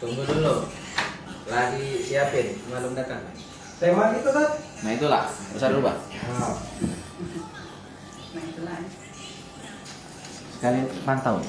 Tunggu dulu. Lagi siapin, belum datang. Tema itu kan? Nah itulah, besar dulu, Pak. Nah, Nah itulah. Sekalian pantau.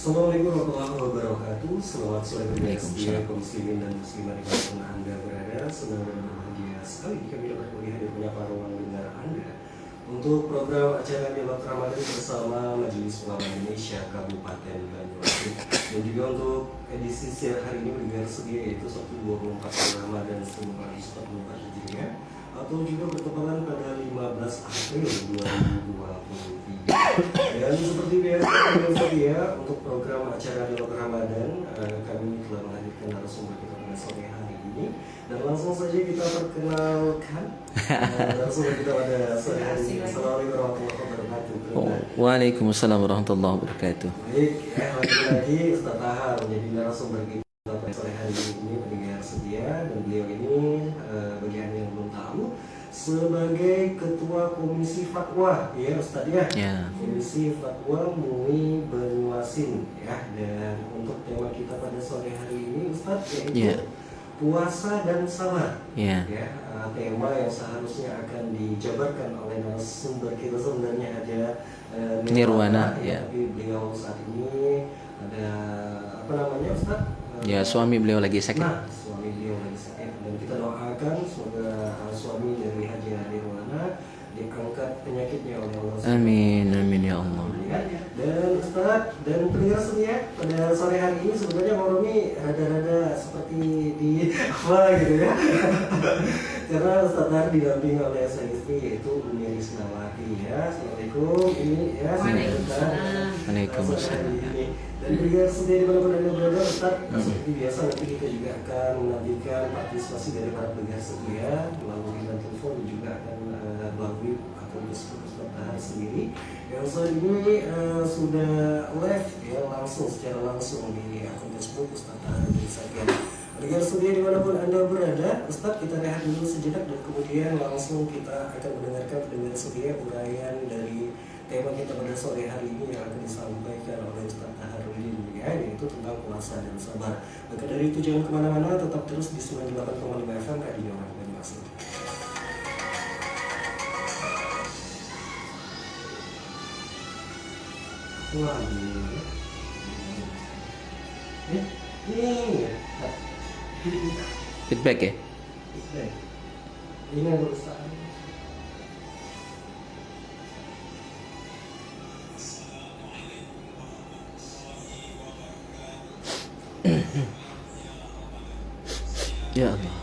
Assalamualaikum warahmatullahi wabarakatuh. Selamat sore pemirsa kaum muslimin dan muslimat dimanapun Anda berada. Senang dan berbahagia sekali kami dapat kembali hadir menyapa ruang dengar Anda untuk program acara Dialog Ramadan bersama Majelis Ulama Indonesia Kabupaten Banyuasin, dan juga untuk edisi siang hari ini mendengar sedia yaitu Sabtu 24 Ramadan 1444 Hijriah atau juga bertepatan pada 15 April 2023. Dan seperti biasa ya, untuk program acara Dialog Ramadan kami telah menghadirkan narasumber kita pada sore hari ini, dan langsung saja kita perkenalkan narasumber kita pada sore hari ini. Assalamualaikum warahmatullahi wabarakatuh. Waalaikumsalam warahmatullahi wabarakatuh. Baik, lagi-lagi Ustaz Tahar menjadi narasumber kita pada sore hari ini pendengar setia, dan beliau ini bagi anda yang belum tahu sebagai Ketua Komisi Fatwa ya Ustaz ya. Komisi Fatwa MUI Banyuasin ya. Dan untuk tema kita pada sore hari ini Ustaz yaitu puasa dan sabar ya. Tema yang seharusnya akan dijabarkan oleh narasumber kita sebenarnya ada Nirwana ya. Tapi beliau saat ini ada apa namanya Ustaz? Ya, suami beliau lagi sakit. Nah, suami beliau lagi sakit, dan kita doakan semoga suami dari Haji Nirwana diangkat penyakitnya oleh Allah. Amin, amin ya Allah. Dan Ustaz dan pendengar setia, pada sore hari ini sebenarnya Bang Romi rada-rada seperti di apa gitu ya. Karena Ustaz Tahar didampingi oleh sang istri yaitu Umi Risnawati ya. Assalamualaikum. Ini ya. Waalaikumsalam. Dan pendengar setia dimanapun Anda berada, Ustaz, seperti biasa nanti kita juga akan menantikan partisipasi dari para pendengar setia melalui telepon dan juga akan melalui akun Facebook Ustaz Tahar sendiri yang saat ini sudah live ya, langsung secara langsung di akun Facebook Ustaz Tahar Sakian. Pendengar setia dimanapun Anda berada, Ustaz, kita rehat dulu sejenak dan kemudian langsung kita akan mendengarkan pendengar setia uraian dari tema kita pada sore hari ini yang akan disampaikan oleh Ustaz Taharudin ya, yaitu tentang puasa dan sabar. Maka dari itu jangan kemana-mana, tetap terus di 98,5 FM Radio Banyuasin. Wah, ini ya. Feedback ya. Ini yang Ustaz. Ya Allah.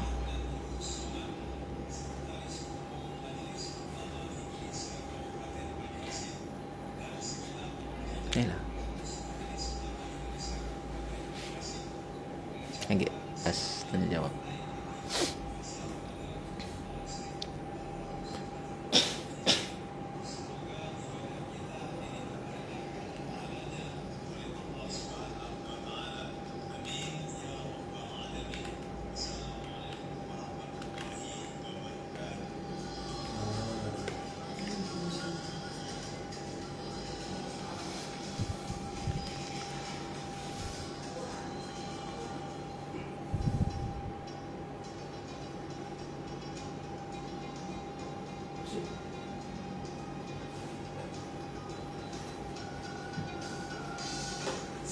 Elah. Lagi pas tanya jawab.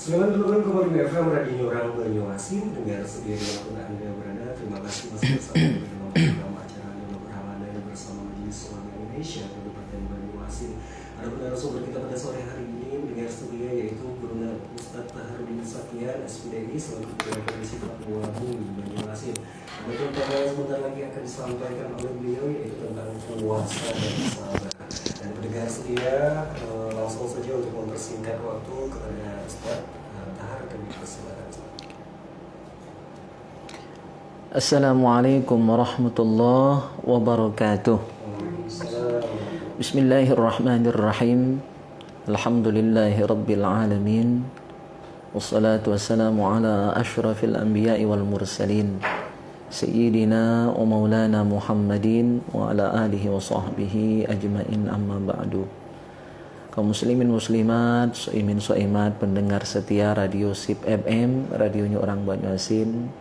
Selamat datang kembali di FM Radio Orang Banyuasin. Dengar sedia dimanapun Anda berada, terima kasih masih bersama dalam program acara Dialog Ramadan bersama Majelis Ulama Indonesia Kabupaten Banyuasin. Ada narasumber kita pada sore hari ini mendengar sedia yaitu Guru Ustaz Taharudin Sakian Sultan SPDI selaku Ketua Komisi Papua Bumi Banyuasin. Betul tema yang sebentar lagi akan disampaikan oleh beliau yaitu tentang puasa dan sabar. Dan pendengar setia, langsung saja untuk mempersingkat waktu kepada Ustaz Tahar akan dipersilakan. Assalamualaikum warahmatullahi wabarakatuh. Bismillahirrahmanirrahim. Alhamdulillahi rabbil alamin. Wassalatu wassalamu ala ashrafil anbiya'i wal mursalin Sayyidina wa maulana Muhammadin wa ala alihi wa sahbihi ajma'in, amma ba'du. Kaum muslimin muslimat, soimin soimat, pendengar setia Radio SIP FM, radionya orang Banyuasin.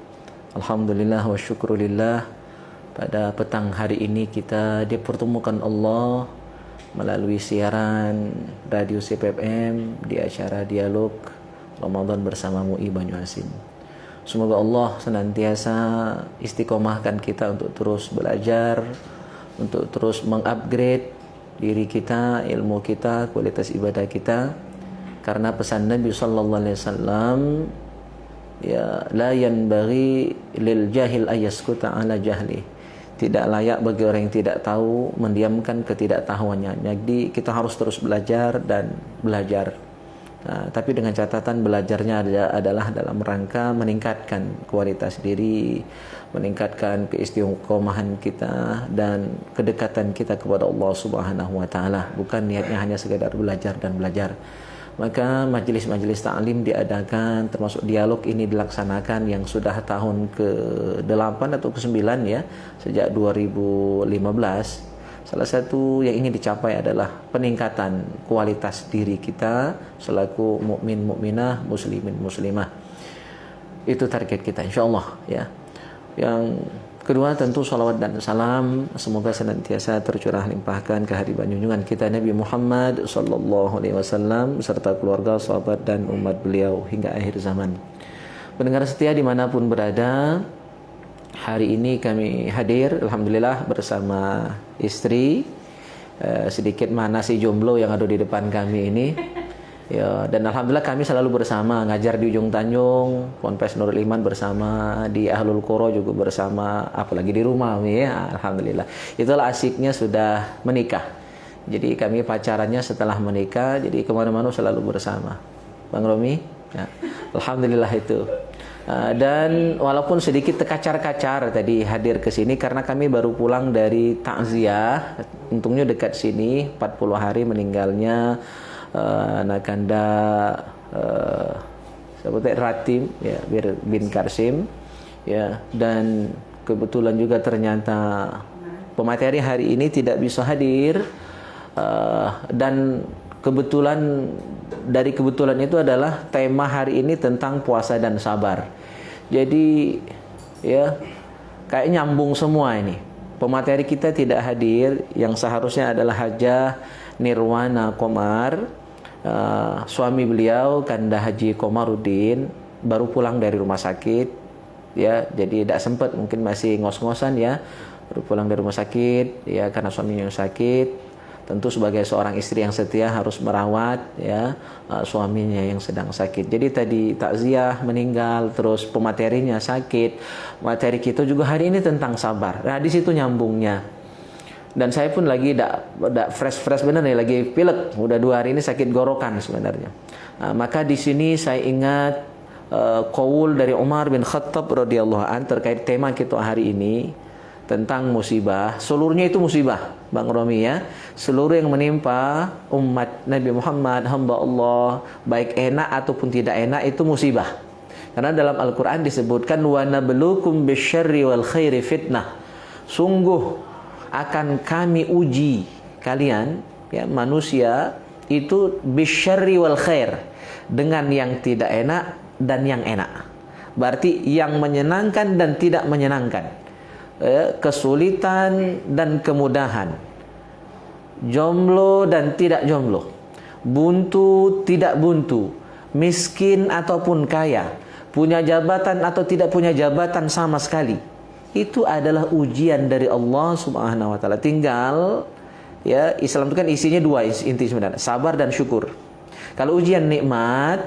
Alhamdulillah wa syukurillah, pada petang hari ini kita dipertemukan Allah melalui siaran Radio SIP FM di acara dialog Ramadan bersama MUI Banyuasin. Semoga Allah senantiasa istiqomahkan kita untuk terus belajar, untuk terus mengupgrade diri kita, ilmu kita, kualitas ibadah kita. Karena pesan Nabi sallallahu alaihi wasallam, ya, la yanbaghi lil jahil ayaskuta ala jahli. Tidak layak bagi orang yang tidak tahu mendiamkan ketidaktahuannya. Jadi kita harus terus belajar dan belajar. Nah, tapi dengan catatan belajarnya adalah dalam rangka meningkatkan kualitas diri, meningkatkan keistiqomahan kita dan kedekatan kita kepada Allah Subhanahu wa taala. Bukan niatnya hanya sekedar belajar dan belajar. Maka majelis-majelis ta'lim diadakan, termasuk dialog ini dilaksanakan yang sudah tahun ke-8 atau ke-9 ya, sejak 2015. Salah satu yang ingin dicapai adalah peningkatan kualitas diri kita selaku mukmin mukminah, muslimin muslimah. Itu target kita insyaallah ya. Yang kedua tentu salawat dan salam semoga senantiasa tercurah limpahkan ke hadirat junjungan kita Nabi Muhammad sallallahu alaihi wasallam beserta keluarga, sahabat dan umat beliau hingga akhir zaman. Pendengar setia dimanapun berada, hari ini kami hadir alhamdulillah bersama istri, sedikit mana si jomblo yang ada di depan kami ini. Ya, dan alhamdulillah kami selalu bersama, ngajar di Ujung Tanjung, Ponpes Nurul Iman bersama, di Ahlul Qura juga bersama, apalagi di rumah ya, alhamdulillah. Itulah asiknya sudah menikah. Jadi kami pacarannya setelah menikah, jadi kemana-mana selalu bersama. Bang Romi, ya. Alhamdulillah itu. Dan walaupun sedikit terkacar-kacar tadi hadir ke sini karena kami baru pulang dari takziah, untungnya dekat sini, 40 hari meninggalnya Nakanda seperti Ratim ya, bin Karsim ya, dan kebetulan juga ternyata pemateri hari ini tidak bisa hadir, dan kebetulan dari kebetulan itu adalah tema hari ini tentang puasa dan sabar. Jadi ya kayak nyambung semua ini. Pemateri kita tidak hadir, yang seharusnya adalah Hajah Nirwana Komar, suami beliau Kanda Haji Komarudin baru pulang dari rumah sakit ya, jadi tidak sempat, mungkin masih ngos-ngosan ya, baru pulang dari rumah sakit ya karena suaminya sakit. Tentu sebagai seorang istri yang setia harus merawat ya suaminya yang sedang sakit. Jadi tadi takziah meninggal, terus pematerinya sakit. Materi kita juga hari ini tentang sabar. Nah, di situ nyambungnya. Dan saya pun lagi tidak fresh benar nih, lagi pilek. Udah 2 hari ini sakit gorokan sebenarnya. Nah, maka di sini saya ingat qaul dari Umar bin Khattab radhiyallahu an terkait tema kita hari ini tentang musibah. Seluruhnya itu musibah, Bang Romi ya. Seluruh yang menimpa umat Nabi Muhammad, hamba Allah, baik enak ataupun tidak enak, itu musibah. Karena dalam Al-Quran disebutkan wa nabluukum bisyarri wal khairi fitnah. Sungguh akan kami uji kalian ya manusia itu bisyarri wal khair, dengan yang tidak enak dan yang enak. Berarti yang menyenangkan dan tidak menyenangkan, kesulitan dan kemudahan, jomblo dan tidak jomblo, buntu tidak buntu, miskin ataupun kaya, punya jabatan atau tidak punya jabatan sama sekali. Itu adalah ujian dari Allah Subhanahu wa taala. Tinggal ya, Islam itu kan isinya 2 inti sebenarnya, sabar dan syukur. Kalau ujian nikmat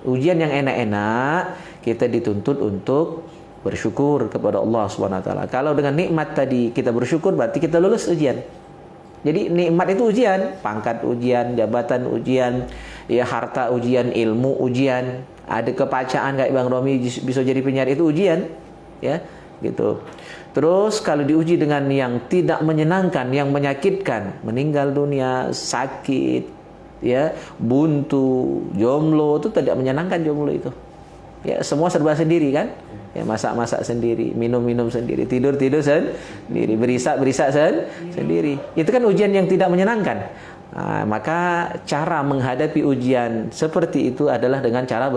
Ujian yang enak-enak, kita dituntut untuk bersyukur kepada Allah Subhanahu wa taala. Kalau dengan nikmat tadi kita bersyukur, berarti kita lulus ujian. Jadi nikmat itu ujian, pangkat ujian, jabatan ujian, ya harta ujian, ilmu ujian, ada kepacaan kayak Bang Romi bisa jadi penyiar itu ujian, ya, gitu. Terus kalau diuji dengan yang tidak menyenangkan, yang menyakitkan, meninggal dunia, sakit, ya, buntu, jomblo, itu tidak menyenangkan jomblo itu. Ya, semua serba sendiri kan? Ya, masak-masak sendiri, minum-minum sendiri, tidur-tidur sendiri, berisak-berisak sendiri. Itu kan ujian yang tidak menyenangkan. Nah, maka cara menghadapi ujian seperti itu adalah dengan cara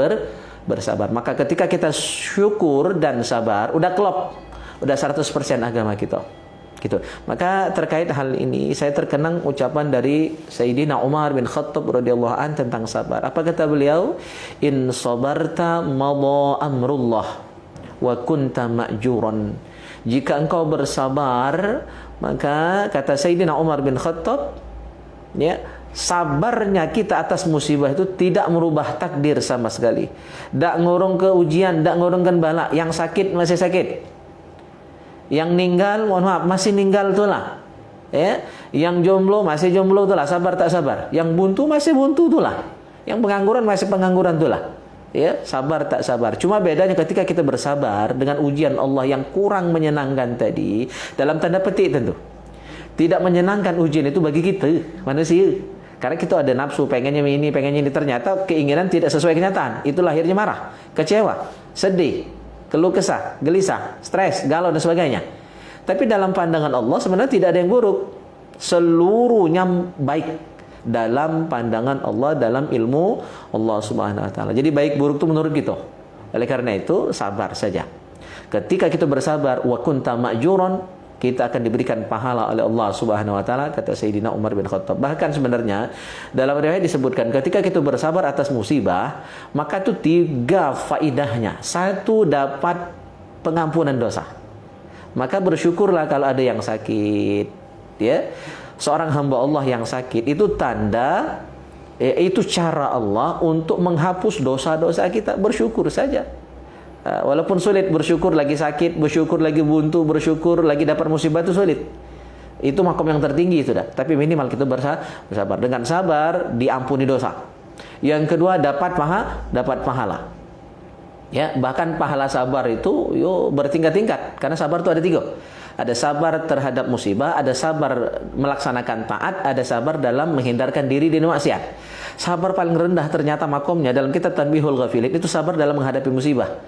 bersabar. Maka ketika kita syukur dan sabar, udah klop, udah 100% agama kita. Gitu. Maka terkait hal ini saya terkenang ucapan dari Sayyidina Umar bin Khattab radhiyallahu an tentang sabar. Apa kata beliau? In sabarta madha amrullah wa kunta ma'juran. Jika engkau bersabar, maka kata Sayyidina Umar bin Khattab, ya, sabarnya kita atas musibah itu tidak merubah takdir sama sekali. Dak ngurung ke ujian, dak ngurungkan bala. Yang sakit masih sakit. Yang ninggal, mohon maaf, masih ninggal itulah. Ya, yang jomblo masih jomblo itulah, sabar tak sabar. Yang buntu masih buntu itulah. Yang pengangguran masih pengangguran itulah. Ya, sabar tak sabar. Cuma bedanya ketika kita bersabar dengan ujian Allah yang kurang menyenangkan tadi, dalam tanda petik tentu. Tidak menyenangkan ujian itu bagi kita, manusia. Karena kita ada nafsu, pengennya ini, pengennya ini, ternyata keinginan tidak sesuai kenyataan. Itu lahirnya marah, kecewa, sedih, keluh kesah, gelisah, stres, galau dan sebagainya. Tapi dalam pandangan Allah sebenarnya tidak ada yang buruk. Seluruhnya baik dalam pandangan Allah, dalam ilmu Allah Subhanahu wa taala. Jadi baik buruk itu menurut kita. Oleh karena itu sabar saja. Ketika kita bersabar, wa kunta ma'juran, kita akan diberikan pahala oleh Allah Subhanahu wa taala, kata Sayyidina Umar bin Khattab. Bahkan sebenarnya dalam riwayat disebutkan ketika kita bersabar atas musibah, maka itu 3 faidahnya. 1, dapat pengampunan dosa. Maka bersyukurlah kalau ada yang sakit, ya. Seorang hamba Allah yang sakit itu tanda, itu cara Allah untuk menghapus dosa-dosa kita. Bersyukur saja. Walaupun sulit, bersyukur lagi sakit, bersyukur lagi buntu, bersyukur lagi dapat musibah itu sulit. Itu makom yang tertinggi sudah. Tapi minimal kita bersabar. Dengan sabar diampuni dosa. Yang kedua dapat pahala. Ya, bahkan pahala sabar itu bertingkat-tingkat. Karena sabar itu ada 3. Ada sabar terhadap musibah, ada sabar melaksanakan taat, ada sabar dalam menghindarkan diri dari maksiat. Sabar paling rendah ternyata makomnya dalam kitab Tanbihul Ghafilin itu sabar dalam menghadapi musibah.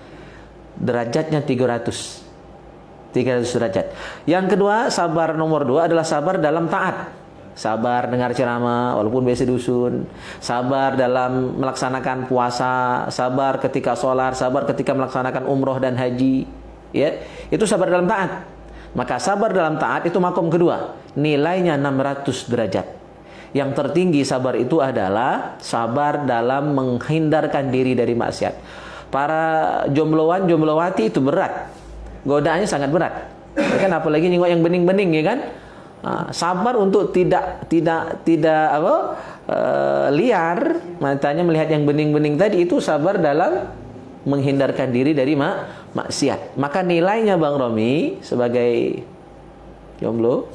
Derajatnya 300 derajat. Yang kedua, sabar nomor 2 adalah sabar dalam taat. Sabar dengar ceramah walaupun biasa dusun, sabar dalam melaksanakan puasa, sabar ketika sholat, sabar ketika melaksanakan umroh dan haji. Ya, itu sabar dalam taat. Maka sabar dalam taat itu makom kedua, nilainya 600 derajat. Yang tertinggi sabar itu adalah sabar dalam menghindarkan diri dari maksiat. Para jombloan, jomblowati itu berat. Godaannya sangat berat. Ya kan, apalagi nengok yang bening-bening, ya kan? Sabar untuk tidak liar, matanya melihat yang bening-bening tadi, itu sabar dalam menghindarkan diri dari maksiat. Maka nilainya Bang Romi sebagai jomblo,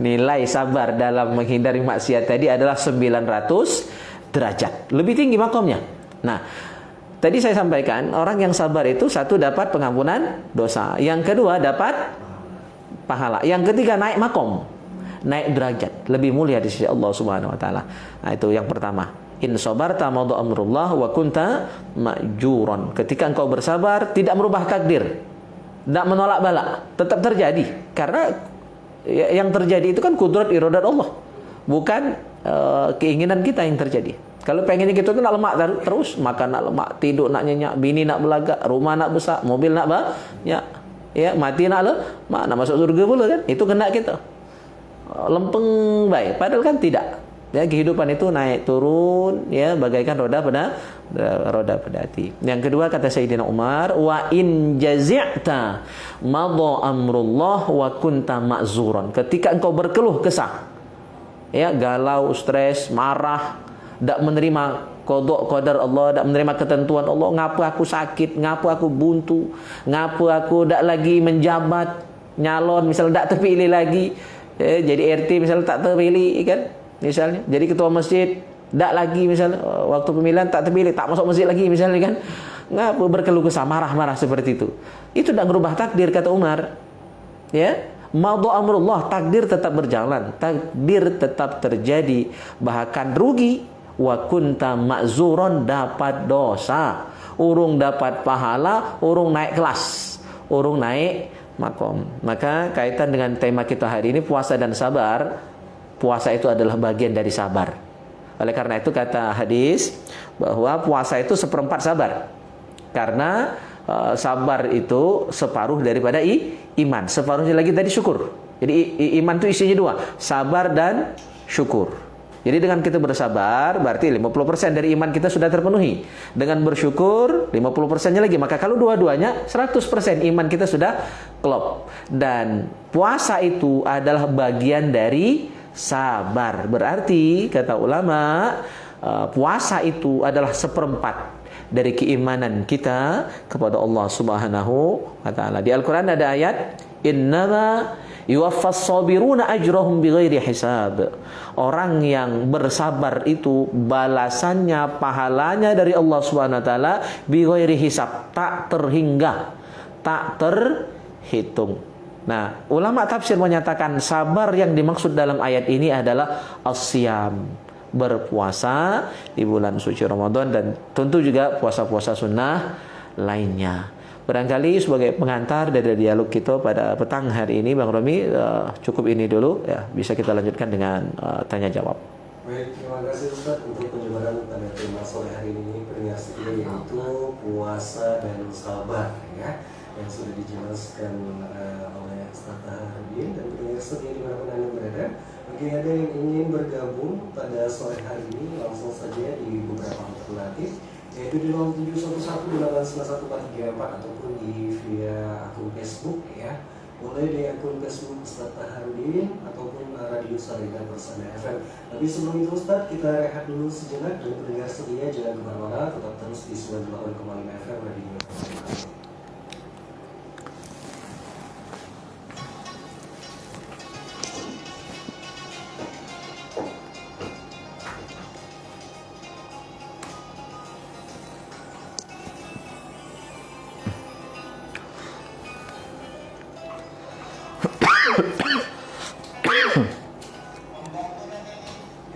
nilai sabar dalam menghindari maksiat tadi adalah 900 derajat. Lebih tinggi makomnya. Nah, tadi saya sampaikan orang yang sabar itu 1 dapat pengampunan dosa, yang kedua dapat pahala, yang ketiga naik makom, naik derajat, lebih mulia di sisi Allah Subhanahu wa taala. Nah, itu yang pertama. In sabarta madha amrullah wa kunta ma'juran. Ketika engkau bersabar, tidak merubah takdir, tidak menolak bala, tetap terjadi. Karena yang terjadi itu kan kudrat iradat Allah, bukan keinginan kita yang terjadi. Kalau pengennya gitu nak lemak terus, makan nak lemak, tidur nak nyenyak, bini nak belagak, rumah nak besar, mobil nak banyak, ya, mati nak masuk surga pula kan. Itu kena kita. Lempeng baik, padahal kan tidak. Ya, kehidupan itu naik turun, ya, bagaikan roda pedati. Yang kedua kata Sayyidina Umar, wa in jazi'ta madha amrullah wa kunta ma'zuran. Ketika engkau berkeluh kesah, ya, galau, stres, marah, tidak menerima qada qadar Allah, tak menerima ketentuan Allah. Ngapa aku sakit, ngapa aku buntu, ngapa aku tak lagi menjabat nyalon, misalnya tak terpilih lagi, jadi RT misalnya tak terpilih kan, misalnya jadi ketua masjid tak lagi, misalnya waktu pemilihan tak terpilih, tak masuk masjid lagi misalnya kan. Ngapa berkeluh kesah, marah-marah seperti itu? Itu tak merubah takdir, kata Umar. Ya, madha amrullah, takdir tetap berjalan, takdir tetap terjadi, bahkan rugi. Wa kunta ma'zuron, dapat dosa, urung dapat pahala, urung naik kelas, urung naik makom. Maka kaitan dengan tema kita hari ini, puasa dan sabar, puasa itu adalah bagian dari sabar. Oleh karena itu kata hadis bahwa puasa itu seperempat sabar. Karena sabar itu separuh daripada iman, separuhnya lagi tadi syukur. Jadi iman itu isinya dua, sabar dan syukur. Jadi dengan kita bersabar berarti 50% dari iman kita sudah terpenuhi. Dengan bersyukur 50%-nya lagi. Maka kalau dua-duanya 100% iman kita sudah klop. Dan puasa itu adalah bagian dari sabar. Berarti kata ulama, puasa itu adalah seperempat dari keimanan kita kepada Allah Subhanahu wa taala. Di Al-Qur'an ada ayat, innama yuwaffas sabiruna ajrahum bighairi hisab. Orang yang bersabar itu balasannya, pahalanya dari Allah Subhanahu wa taala bighairi hisab, tak terhingga, tak terhitung. Nah, ulama tafsir menyatakan sabar yang dimaksud dalam ayat ini adalah as-siyam, berpuasa di bulan suci Ramadan, dan tentu juga puasa-puasa sunnah lainnya. Barangkali sebagai pengantar dari dialog kita pada petang hari ini, Bang Romi, cukup ini dulu ya, bisa kita lanjutkan dengan tanya jawab. Baik, terima kasih Ustaz untuk penjabaran pada tema sore hari ini, pendengar setia, yaitu puasa dan sabar ya, yang sudah dijelaskan oleh Ustaz Taharudin. Dan pendengar setia dimanapun Anda berada, bagi Anda yang ingin bergabung pada sore hari ini, langsung saja di beberapa alternatif, yaitu di 0711891434 ataupun di via akun Facebook ya. Boleh di akun Facebook Ustaz Taharudin ataupun Radio Sarina Bersama FM. Tapi sebelum itu Ustaz, kita rehat dulu sejenak, dan pendengar setia jangan kemana-mana, tetap terus di 98,5 FM Radio Sarina.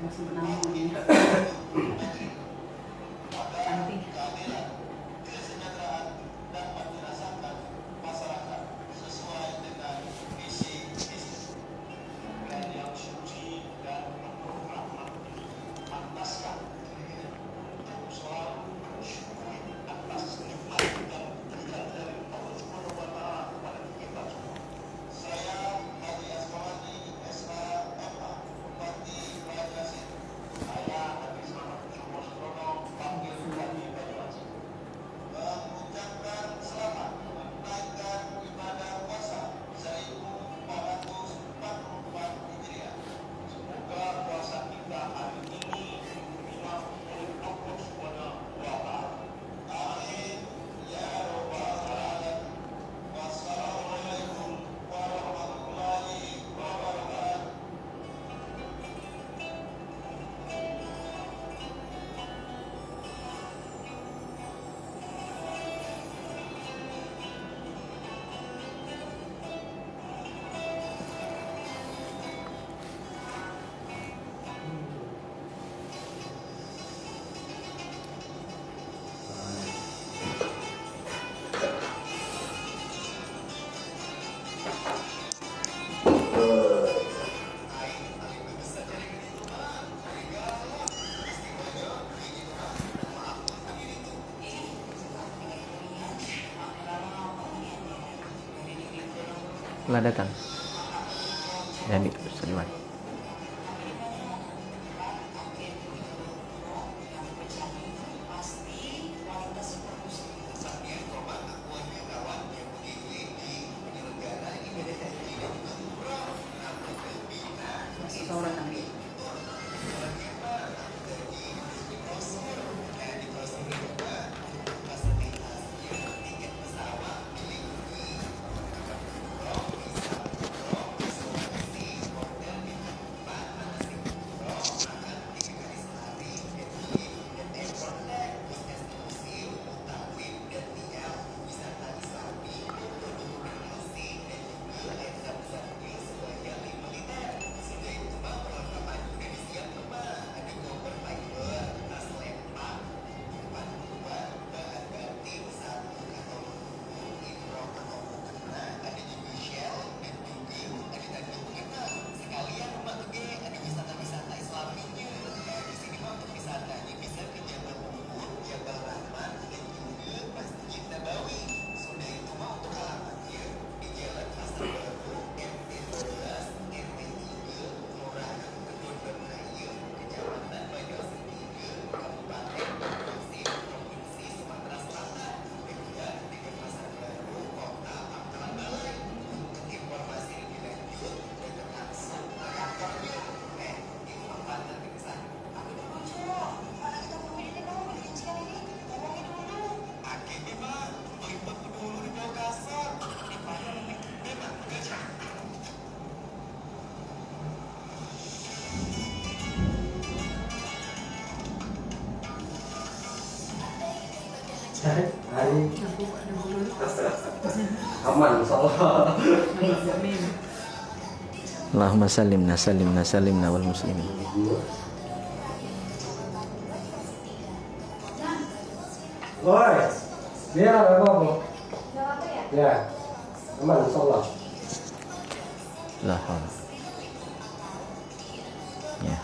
yang sebenarnya nanti Lah datang. Dan itu Seliwan. seseorang nanti Hari Aku ada dulu. aman insyaallah. Amin. Allahumma salimna wal muslimin. Woi, dia apa? Ya, aman insyaallah. La haula. Ya.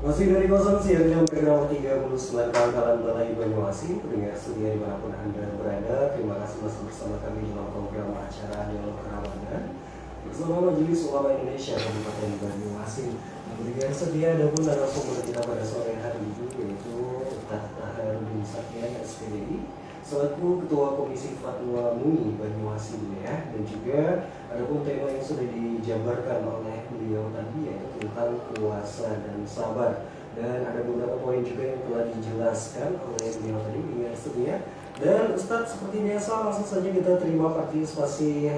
Masih dari konsumsi yang jam bergerak 39 Pangkalan Balai Banyuasin. Pendengar setia dimanapun Anda berada, terima kasih masih bersama kami dalam program acara Dialog Kerawanan bersama Majelis Ulama Indonesia Kabupaten Banyuasin. Pendengar setia, ada pun narasumber kita pada sore hari ini yaitu Ustaz Taharudin Satya SPDI selaku Ketua Komisi Fatwa MUI Banyuasin ya, dan juga ada pun tema yang sudah dijabarkan oleh beliau tadi yaitu tentang puasa dan sabar, dan ada beberapa poin juga yang telah dijelaskan oleh beliau tadi dengan setia. Dan Ustadz seperti biasa langsung saja kita terima partisipasi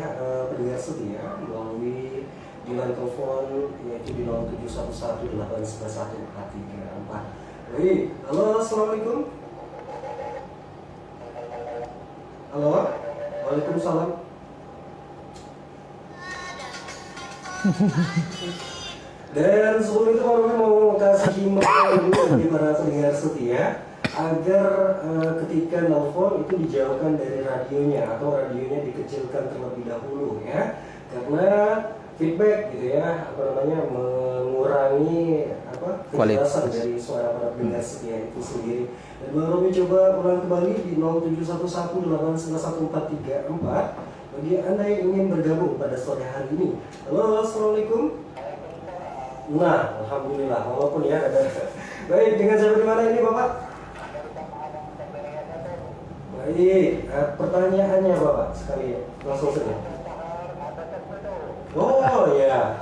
pendengar setia melalui jalan telepon yaitu di 0711811434. Baik, halo, assalamualaikum. Halo, waalaikumsalam. Dan sebelum itu kami mau kasih himbauan dulu bagi para pendengar setia agar ketika nelfon itu dijauhkan dari radionya atau radionya dikecilkan terlebih dahulu ya, karena feedback gitu ya, mengurangi kejelasan dari suara para pendengar setia itu sendiri. Dan Bang Romi coba ulang kembali di 0711811434 bagi Anda yang ingin bergabung pada sore hari ini. Halo, assalamualaikum. Nah, alhamdulillah, walaupun ya ada. Baik, dengan siapa di mana ini Bapak? Baik, pertanyaannya Bapak sekali langsung saja. Oh ya.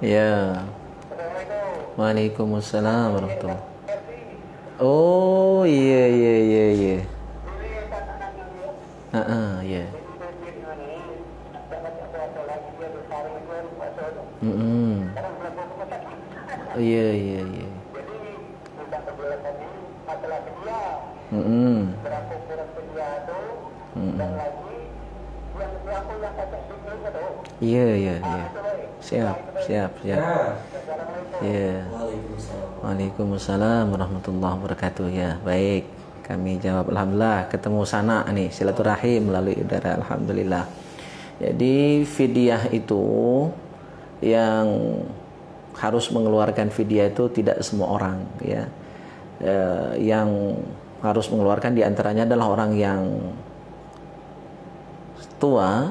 Ya. Waalaikumsalam warahmatullahi. Oh iya. Ya. Iya. Iya. Siap. Ya. Waalaikumsalam warahmatullahi wabarakatuh. Ya, baik. Kami jawab alhamdulillah, ketemu sana nih, silaturahim melalui udara, alhamdulillah. Jadi fidyah itu yang harus mengeluarkan fidyah itu tidak semua orang ya. Yang harus mengeluarkan diantaranya adalah orang yang tua,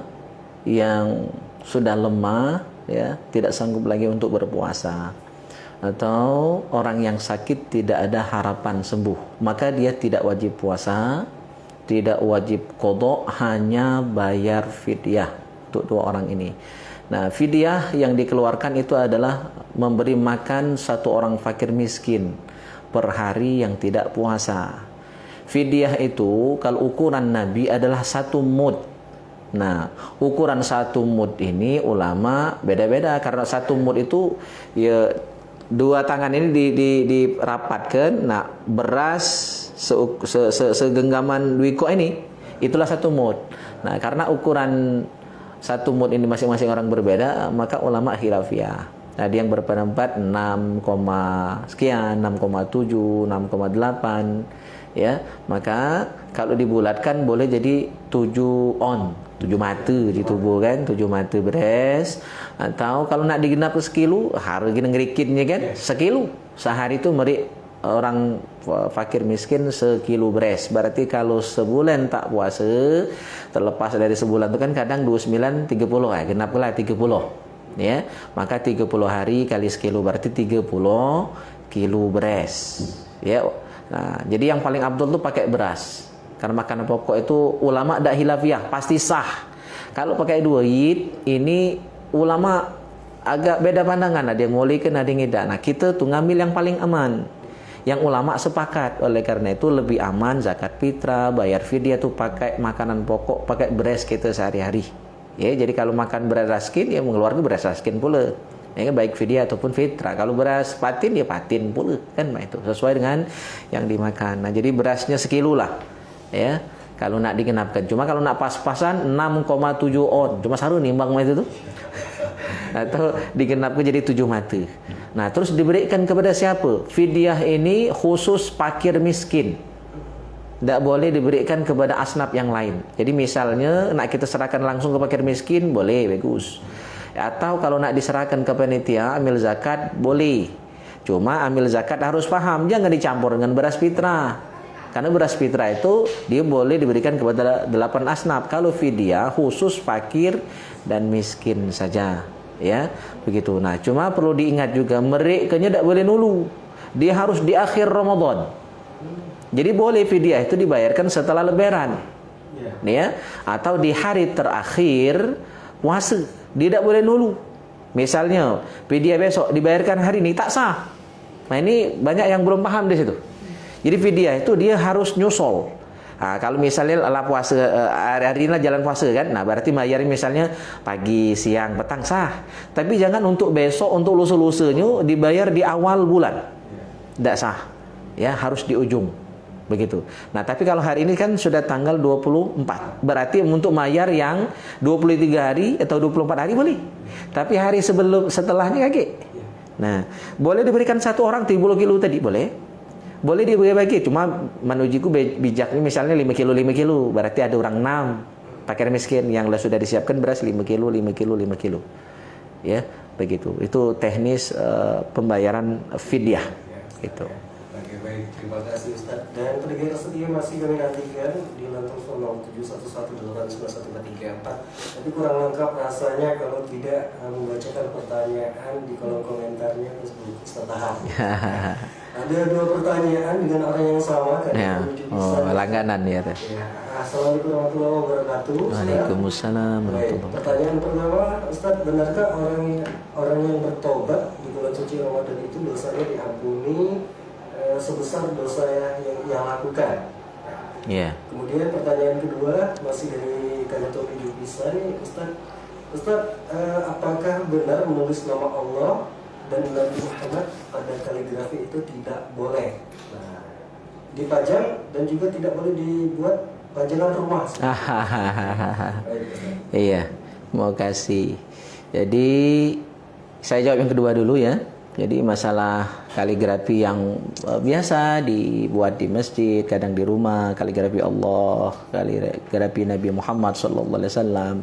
yang sudah lemah ya, tidak sanggup lagi untuk berpuasa, atau orang yang sakit tidak ada harapan sembuh, maka dia tidak wajib puasa, tidak wajib qadha, hanya bayar fidyah untuk dua orang ini. Nah, fidyah yang dikeluarkan itu adalah memberi makan satu orang fakir miskin per hari yang tidak puasa. Fidyah itu kalau ukuran Nabi adalah 1 mud. Nah, ukuran 1 mud ini ulama beda-beda, karena 1 mud itu ya 2 tangan ini dirapatkan. Nah, beras segenggaman wiko ini itulah 1 mud. Nah, karena ukuran 1 mud ini masing-masing orang berbeda, maka ulama khilafiyah. Ada yang berpendapat 6, sekian, 6,7, 6,8 ya. Maka kalau dibulatkan boleh jadi 7 on, 7 mata di tubuh kan, 7 mata beres. Atau kalau nak digenap ke sekilo, harus gini ngerikitnya kan, sekilo. Sehari itu merik orang fakir miskin sekilo beres. Berarti kalau sebulan tak puasa, terlepas dari sebulan itu kan kadang 29, 30 ya, genap lah 30 ya. Maka 30 hari kali sekilo berarti 30 kilo beres ya. Nah, jadi yang paling abdul tuh pakai beras Karena makanan pokok itu ulama dak hilafiyah, pasti sah. Kalau pakai duit, ini ulama agak beda pandangan. Ada yang ngolikan, ada yang tidak. Nah, kita tuh ngambil yang paling aman. Yang ulama sepakat. Oleh karena itu lebih aman zakat fitrah, bayar fidyah tuh pakai makanan pokok, pakai beras kita sehari-hari. Ya, jadi kalau makan beras raskin, ya mengeluarkan beras raskin pula. Ya, baik fidyah ataupun fitrah. Kalau beras patin, ya patin pula. Kan itu sesuai dengan yang dimakan. Nah, jadi berasnya sekilo lah. Ya, kalau nak digenapkan. Cuma kalau nak pas-pasan 6,7 on. Cuma saru nimbang mah itu tuh. Atau digenapkan jadi 7 mata. Nah, terus diberikan kepada siapa? Fidyah ini khusus fakir miskin. Tidak boleh diberikan kepada asnaf yang lain. Jadi misalnya nak kita serahkan langsung ke fakir miskin, boleh, bagus. Atau kalau nak diserahkan ke panitia, ambil zakat, boleh. Cuma ambil zakat harus paham, jangan dicampur dengan beras fitrah. Karena beras fitrah itu dia boleh diberikan kepada 8 asnaf. Kalau fidyah khusus fakir dan miskin saja. Ya, begitu. Nah, cuma perlu diingat juga mereka tidak boleh nulu. Dia harus di akhir Ramadan. Jadi boleh fidyah itu dibayarkan setelah lebaran. Ya, atau di hari terakhir puasa. Dia tidak boleh nulu. Misalnya fidyah besok dibayarkan hari ini, tak sah. Nah, ini banyak yang belum paham di situ. Jadi fidyah itu dia harus nyusul. Nah, kalau misalnya lah puasa hari ini lah jalan puasa kan, nah berarti bayar misalnya pagi, siang, petang sah. Tapi jangan untuk besok, untuk lusa-lusanya dibayar di awal bulan, tidak sah. Ya, harus di ujung, begitu. Nah, tapi kalau hari ini kan sudah tanggal 24, berarti untuk bayar yang 23 hari atau 24 hari boleh. Tapi hari setelahnya kaki. Nah, boleh diberikan satu orang 30 kilo tadi, boleh. Boleh dibagi-bagi, cuma menujiku bijaknya misalnya 5 kilo, berarti ada orang 6 fakir miskin yang sudah disiapkan beras 5 kilo. Ya, begitu. Itu teknis pembayaran fidyah. Gitu. Oke, baik. Terima kasih Ustaz. Dan pendengar setia masih kami nantikan di lantai 0711189134. Tapi kurang lengkap rasanya kalau tidak membacakan pertanyaan di kolom komentarnya Facebook Ustaz Taha. Ada 2 pertanyaan dengan orang yang sama kan? Ya. Oh, langganan ya. Ya. Assalamualaikum warahmatullahi wabarakatuh. Waalaikumsalam warahmatullahi wabarakatuh. Pertanyaan pertama, Ustaz, benarkah orang yang bertobat di bulan suci Ramadan itu dosanya diampuni sebesar dosa yang lakukan? Iya. Kemudian pertanyaan kedua masih dari Kanatobi Jupisa nih, Ustaz, apakah benar menulis nama Allah dan Nabi Muhammad pada kaligrafi itu tidak boleh? Nah, dipajang dan juga tidak boleh dibuat pajangan rumah. Iya, mau kasih. Jadi saya jawab yang kedua dulu ya. Jadi masalah kaligrafi yang biasa dibuat di masjid, kadang di rumah, kaligrafi Allah, kaligrafi Nabi Muhammad SAW.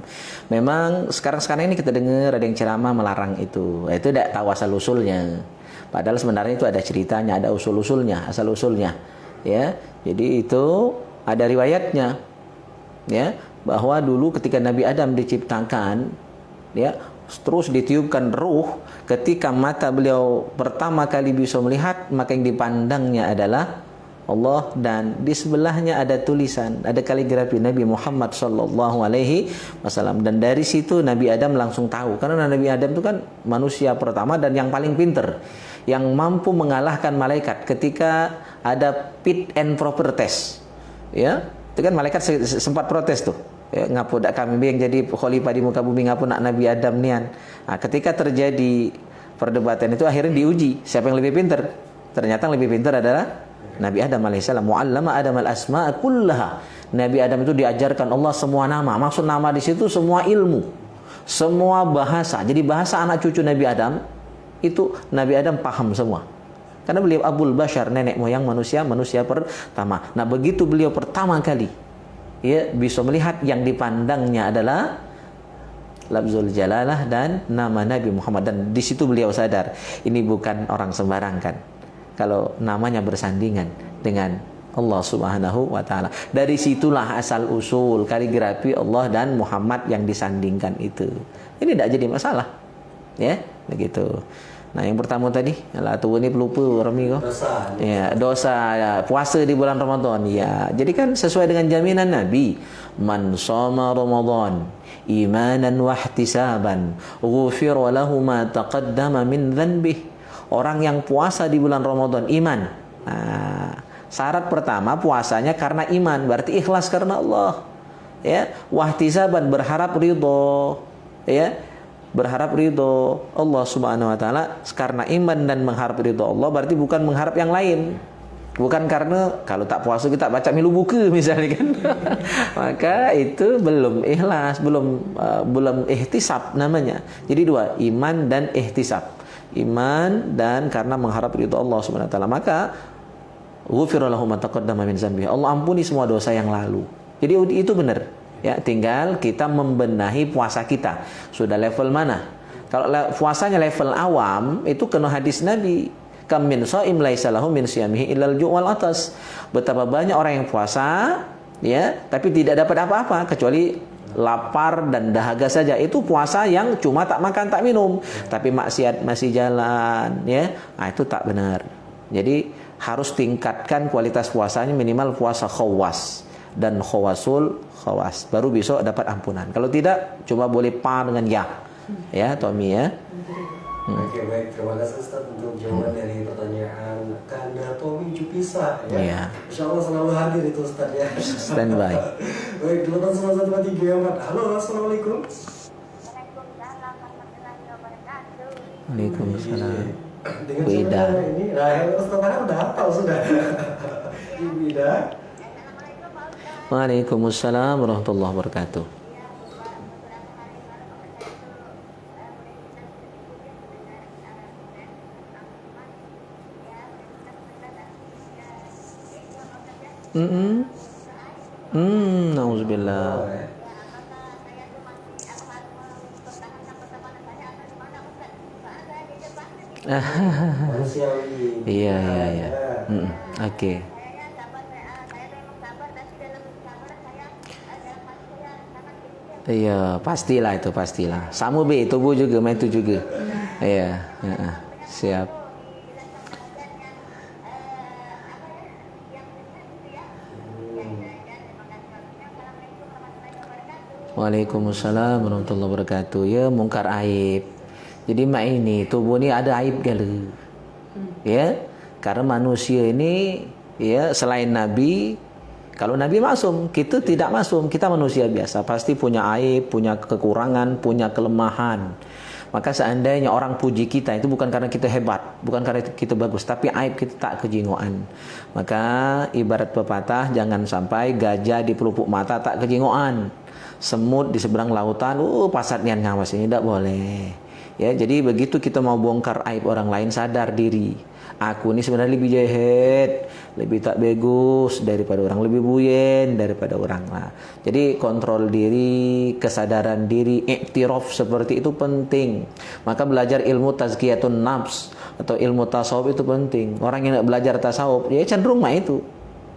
Memang sekarang ini kita dengar ada yang ceramah melarang itu. Itu tidak tahu asal usulnya. Padahal sebenarnya itu ada ceritanya, ada usul-usulnya, asal usulnya. Ya, jadi itu ada riwayatnya. Ya, bahwa dulu ketika Nabi Adam diciptakan, ya, terus ditiupkan ruh, ketika mata beliau pertama kali bisa melihat, maka yang dipandangnya adalah Allah, dan di sebelahnya ada tulisan, ada kaligrafi Nabi Muhammad SAW. Dan dari situ Nabi Adam langsung tahu, karena Nabi Adam itu kan manusia pertama dan yang paling pinter, yang mampu mengalahkan malaikat ketika ada fit and proper test. Ya, itu kan malaikat sempat protes tuh. Ya, ngapu dak kami yang jadi khalifah di muka bumi, ngapu nak Nabi Adam nian. Nah, ketika terjadi perdebatan itu akhirnya diuji siapa yang lebih pintar. Ternyata yang lebih pintar adalah Nabi Adam alaihissalam. Mu'allama Adam al-asma'a kullaha. Nabi Adam itu diajarkan Allah semua nama. Maksud nama di situ semua ilmu, semua bahasa. Jadi bahasa anak cucu Nabi Adam itu Nabi Adam paham semua. Karena beliau Abul Bashar, nenek moyang manusia pertama. Nah, begitu beliau pertama kali ya bisa melihat, yang dipandangnya adalah lafzul jalalah dan nama Nabi Muhammad, dan di situ beliau sadar ini bukan orang sembarang kan kalau namanya bersandingan dengan Allah Subhanahu wa taala. Dari situlah asal usul kaligrafi Allah dan Muhammad yang disandingkan itu. Ini tidak jadi masalah. Ya, begitu. Nah, yang pertama tadi, alah tua ni pelupa Rami kau. Dosa. Ya, dosa ya, puasa di bulan Ramadan. Ya, jadi kan sesuai dengan jaminan Nabi, man shoma Ramadan imanan wa ihtisaban, ghufira lahu ma taqaddama min dhanbih. Orang yang puasa di bulan Ramadan iman. Nah, syarat pertama puasanya karena iman, berarti ikhlas karena Allah. Ya, wahtisaban berharap ridho. Ya, berharap ridho Allah Subhanahu wa taala. Karena iman dan mengharap ridho Allah berarti bukan mengharap yang lain. Bukan karena kalau tak puasa kita baca milu buku misalnya kan. Maka itu belum ikhlas, belum ihtisab namanya. Jadi dua, iman dan ihtisab. Iman dan karena mengharap ridho Allah Subhanahu wa taala. Maka ghufira lahu ma taqaddama min dzanbihi. Allah ampuni semua dosa yang lalu. Jadi itu benar. Ya, tinggal kita membenahi puasa kita. Sudah level mana? Kalau puasanya level awam, itu kena hadis Nabi. Kam min shaim laisa lahu min siyamihi illal ju' wal atas. Betapa banyak orang yang puasa, ya, tapi tidak dapat apa-apa kecuali lapar dan dahaga saja. Itu puasa yang cuma tak makan tak minum, tapi maksiat masih jalan, ya. Nah, itu tak benar. Jadi harus tingkatkan kualitas puasanya, minimal puasa khawas dan khawasul khawas, baru besok dapat ampunan. Kalau tidak, cuma boleh pa dengan ya Tommy ya. Oke, baik, terima kasih Ustaz untuk jawaban dari pertanyaan Kanda Tommy Jupisa ya. Iya. Insya Allah selalu hadir itu Ustaz ya. Standby. Baik, 81143. Halo, assalamualaikum. Waalaikumsalam. Dengan Bu Ida. siapa ini? Rahel Ustaz Rahel udah hafal sudah. Ibu Ida. Waalaikumsalam warahmatullahi wabarakatuh. Nauzubillah. Manusiawi. Iya. Oke. Iya, pastilah itu pastilah. Sama be tubuh juga main itu juga. Iya, siap. Waalaikumsalam warahmatullahi wabarakatuh. Ya, mungkar aib. Jadi mak ini tubuh ni ada aib gala. Ya, karena manusia ini ya selain Nabi, kalau Nabi maksum, kita tidak maksum, kita manusia biasa, pasti punya aib, punya kekurangan, punya kelemahan. Maka seandainya orang puji kita itu bukan karena kita hebat, bukan karena kita bagus, tapi aib kita tak kejingoan. Maka ibarat pepatah, jangan sampai gajah di pelupuk mata tak kejingoan, semut di seberang lautan, pasat nian ngawas, ini tidak boleh. Ya, jadi begitu kita mau bongkar aib orang lain, sadar diri. Aku ini sebenarnya lebih jahat, lebih tak bagus daripada orang, lebih buyen daripada orang. Nah, jadi kontrol diri, kesadaran diri, iktiraf seperti itu penting. Maka belajar ilmu tazkiyatun nafs atau ilmu tasawuf itu penting. Orang yang nak belajar tasawuf, ya cenderung mah itu.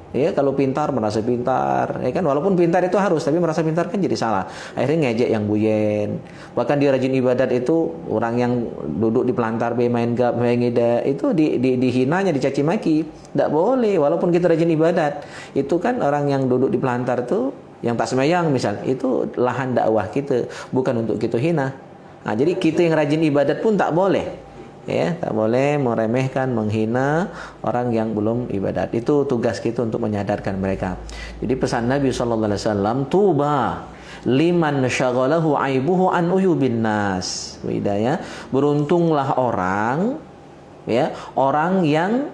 Ya, kalau pintar merasa pintar, ya kan, walaupun pintar itu harus, tapi merasa pintar kan jadi salah. Akhirnya ngejek yang buyen. Bahkan dia rajin ibadat itu, orang yang duduk di pelantar main gap, main ngida, itu dihinanya, dicaci maki. Tidak boleh, walaupun kita rajin ibadat. Itu kan orang yang duduk di pelantar itu, yang tak sembahyang misal, itu lahan dakwah kita, bukan untuk kita hina. Nah, jadi kita yang rajin ibadat pun tak boleh. Ya, tak boleh meremehkan, menghina orang yang belum ibadat. Itu tugas kita untuk menyadarkan mereka. Jadi pesan Nabi SAW, tuba liman syaghalahu aibuhu an uyubin nas. Ya, beruntunglah orang, ya, orang yang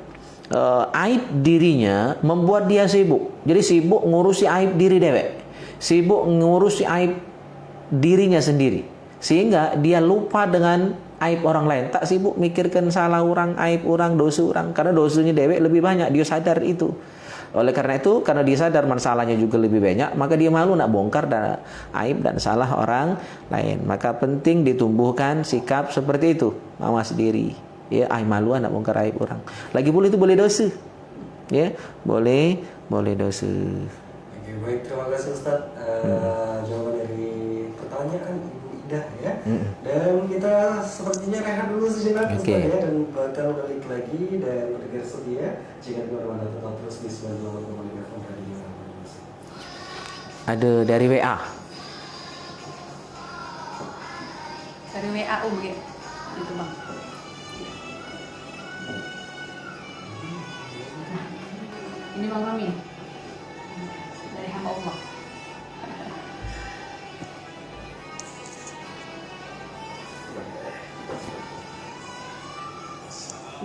aib dirinya membuat dia sibuk. Jadi sibuk ngurusi aib diri dewek, sibuk ngurusi aib dirinya sendiri, sehingga dia lupa dengan aib orang lain, tak sibuk mikirkan salah orang, aib orang, dosa orang, karena dosanya dewek lebih banyak, dia sadar itu. Oleh karena itu, karena dia sadar masalahnya juga lebih banyak, maka dia malu nak bongkar dan aib dan salah orang lain. Maka penting ditumbuhkan sikap seperti itu, mawas diri. Ya, malu nak bongkar aib orang. Lagi pula itu boleh dosa. Ya, boleh dosa. Oke, baik, terima kasih Ustaz. Jawaban dari pertanyaan Ibu Ida ya. Dan kita sepertinya rehat dulu sejenak Oke. Ustaz ya, dan bakal balik lagi dan pendengar setia jika kemana-mana tetap terus di 98,5 FM Radio Indonesia. Ada dari WA. Dari WA ya. Itu bang. Ini Bang Amin. Dari hamba Allah.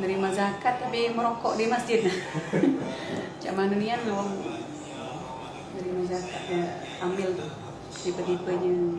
Menerima zakat tapi merokok di masjid. Zaman dunia belum menerima zakat ya, ambil tipe-tipenya.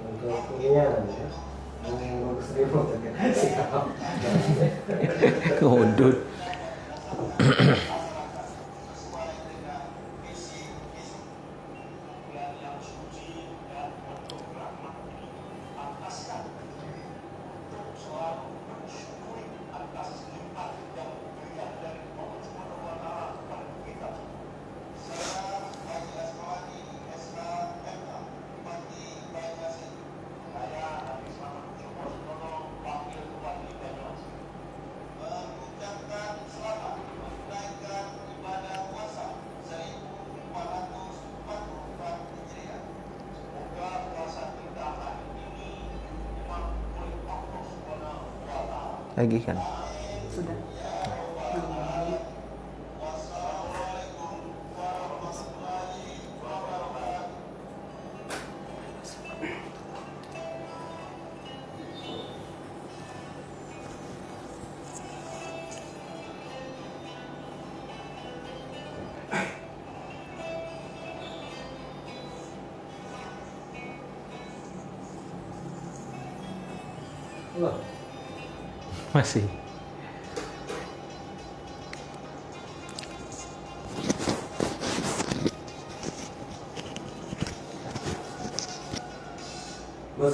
Untuk kuliah ya, yang bagus remote ya. Siap. Kudut. Lagi kan. Sudah. Loh, Masih.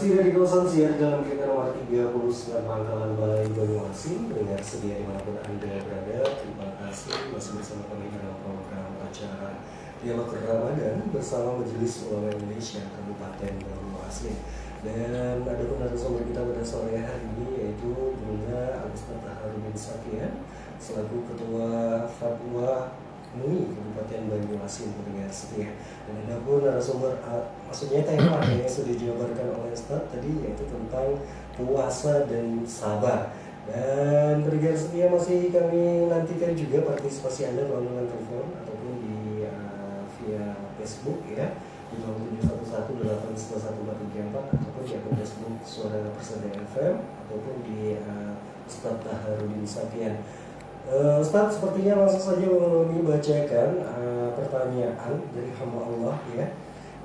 masih dari kawasan siar dalam kereta nomor 39 Pangkalan Balai Banyuasin, dengar sedia dimanapun Anda berada. Terima kasih masih bersama kami dalam program acara Dialog Ramadan bersama Majelis Ulama Indonesia Kabupaten Banyuasin. Dan ada narasumber kita pada sore hari ini yaitu Bunda Agustin Taharudin Sakian selaku Ketua Fatwa MUI Kabupaten Banyuasin, pendengar setia. Dan ada pun narasumber, maksudnya tema yang sudah dijabarkan oleh Ustaz tadi yaitu tentang puasa dan sabar. Dan pendengar setia masih kami nantikan juga partisipasi Anda melalui telepon ataupun di via Facebook ya di 0711811434 ataupun di akun Facebook Suara Persada FM ataupun di Ustaz Taharudin Sakian. Ustaz, sepertinya langsung saja kami bacakan pertanyaan dari hamba Allah ya,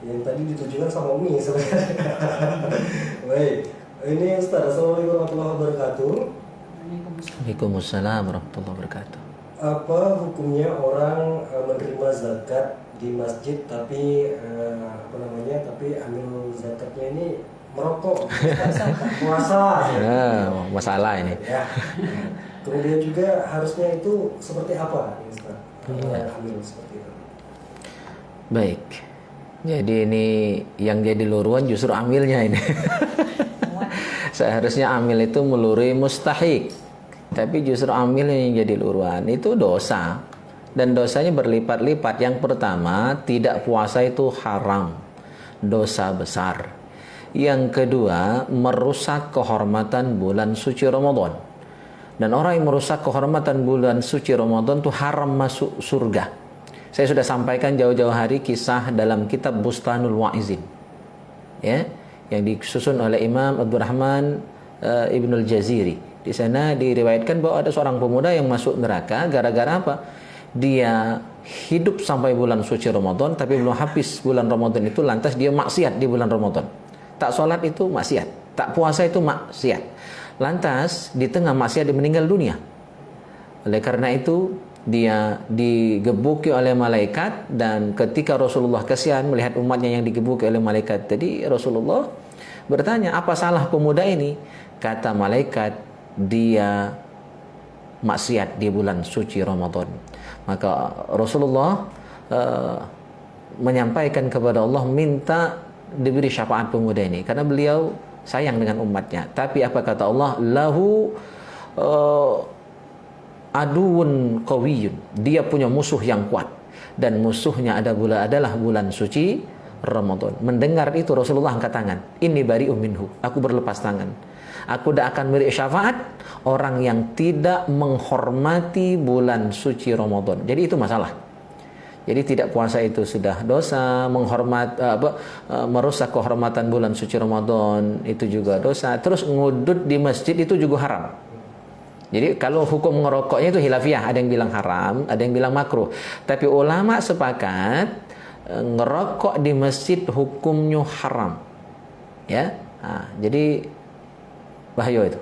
yang tadi ditujukan sama Umi sebenarnya. Baik, ini Ustaz, Assalamualaikum warahmatullahi wabarakatuh. Waalaikumsalam warahmatullahi wabarakatuh. Apa hukumnya orang menerima zakat di masjid tapi tapi ambil zakatnya ini merokok, puasa. Ya, masalah ini. Ya. Kemudian juga harusnya itu seperti apa, Ustaz? Iya. Ambil seperti itu. Baik. Jadi ini yang jadi luruan justru amilnya ini. Seharusnya amil itu melurui mustahik. Tapi justru amil yang jadi luruan. Itu dosa. Dan dosanya berlipat-lipat. Yang pertama, tidak puasa itu haram. Dosa besar. Yang kedua, merusak kehormatan bulan suci Ramadan. Dan orang yang merusak kehormatan bulan suci Ramadan itu haram masuk surga. Saya sudah sampaikan jauh-jauh hari kisah dalam kitab Bustanul Wa'izin, ya, yang disusun oleh Imam Abdurrahman Ibnul Jaziri. Di sana diriwayatkan bahwa ada seorang pemuda yang masuk neraka gara-gara apa? Dia hidup sampai bulan suci Ramadan, tapi belum habis bulan Ramadan itu, lantas dia maksiat di bulan Ramadan. Tak sholat itu maksiat, tak puasa itu maksiat. Lantas di tengah maksiat dia meninggal dunia. Oleh karena itu dia digebuki oleh malaikat, dan ketika Rasulullah kasihan melihat umatnya yang digebuki oleh malaikat tadi, Rasulullah bertanya, apa salah pemuda ini? Kata malaikat, dia maksiat di bulan suci Ramadan. Maka Rasulullah menyampaikan kepada Allah, minta diberi syafaat pemuda ini karena beliau sayang dengan umatnya. Tapi apa kata Allah? Lahu aduun qawiyun. Dia punya musuh yang kuat, dan musuhnya adalah bulan suci Ramadan. Mendengar itu Rasulullah angkat tangan. Inni bari'um minhu. Aku berlepas tangan. Aku tidak akan beri syafaat orang yang tidak menghormati bulan suci Ramadan. Jadi itu masalah. Jadi tidak puasa itu sudah dosa, merusak kehormatan bulan suci Ramadan itu juga dosa. Terus ngudut di masjid itu juga haram. Jadi kalau hukum ngerokoknya itu hilafiyah, ada yang bilang haram, ada yang bilang makruh. Tapi ulama sepakat ngerokok di masjid hukumnya haram. Ya, jadi bahaya itu.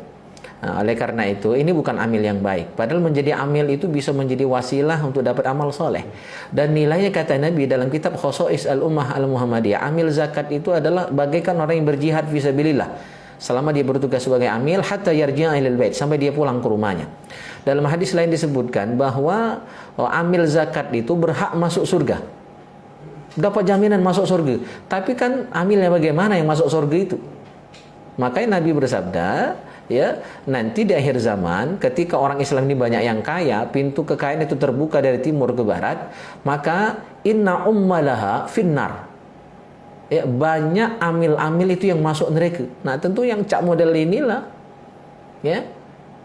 Oleh karena itu, ini bukan amil yang baik. Padahal menjadi amil itu bisa menjadi wasilah untuk dapat amal soleh. Dan nilainya kata Nabi dalam kitab Khosais al-Ummah al-Muhammadiyah, amil zakat itu adalah bagaikan orang yang berjihad fisabilillah. Selama dia bertugas sebagai amil, hatta yarji'a ilal bait, sampai dia pulang ke rumahnya. Dalam hadis lain disebutkan bahwa amil zakat itu berhak masuk surga. Dapat jaminan masuk surga. Tapi kan amilnya bagaimana yang masuk surga itu? Makanya Nabi bersabda, ya, nanti di akhir zaman ketika orang Islam ini banyak yang kaya, pintu kekayaan itu terbuka dari timur ke barat, maka inna ummalaha finnar. Ya, banyak amil-amil itu yang masuk neraka. Nah, tentu yang cak model inilah, ya,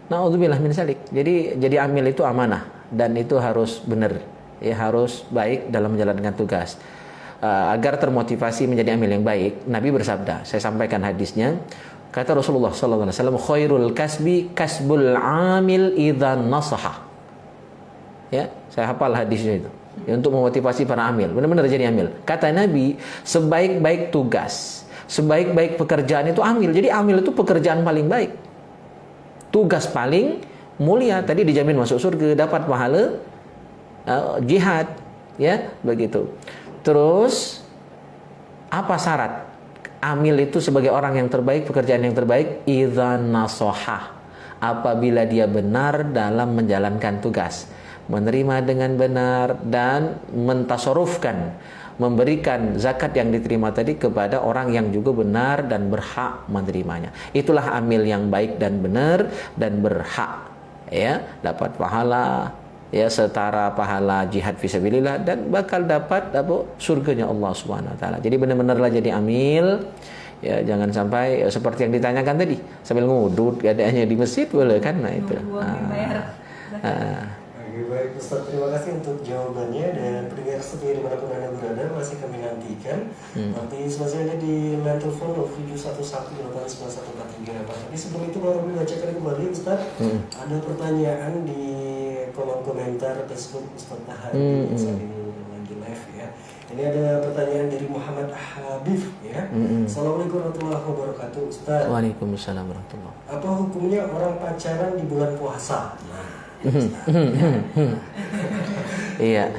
naudzubillah min salik. Jadi amil itu amanah, dan itu harus benar, ya, harus baik dalam menjalankan tugas. Agar termotivasi menjadi amil yang baik, Nabi bersabda, saya sampaikan hadisnya, kata Rasulullah sallallahu alaihi wasallam, khairul kasbi kasbul amil idza nasaha. Ya, saya hafal hadisnya itu. Ya, untuk memotivasi para amil, benar-benar jadi amil. Kata Nabi, sebaik-baik tugas, sebaik-baik pekerjaan itu amil. Jadi amil itu pekerjaan paling baik, tugas paling mulia. Tadi dijamin masuk surga, dapat pahala jihad, ya, begitu. Terus apa syarat amil itu sebagai orang yang terbaik, pekerjaan yang terbaik? Idza nasohah, apabila dia benar dalam menjalankan tugas, menerima dengan benar dan mentasarufkan, memberikan zakat yang diterima tadi kepada orang yang juga benar dan berhak menerimanya. Itulah amil yang baik dan benar dan berhak, ya, dapat pahala, ya, setara pahala jihad fisabilillah, dan bakal dapat surganya Allah Subhanahu wa taala. Jadi benar-benarlah jadi amil. Ya, jangan sampai seperti yang ditanyakan tadi, sambil ngudut keadaannya di masjid boleh kan? Nah, itu. Oke, baik Ustaz, terima kasih untuk jawabannya, dan pendengar setia dimanapun Anda berada masih kami nantikan. Nanti masih ada di line telepon 0711889143. Tapi sebelum itu baru dibacakan kembali Ustaz, ada pertanyaan di kolom komentar Facebook Ustaz Ahadi saat ini lagi live, ya. Ini ada pertanyaan dari Muhammad Habib, ya. Assalamualaikum warahmatullahi wabarakatuh Ustaz. Waalaikumsalam warahmatullahi. Apa hukumnya orang pacaran di bulan puasa? Iya,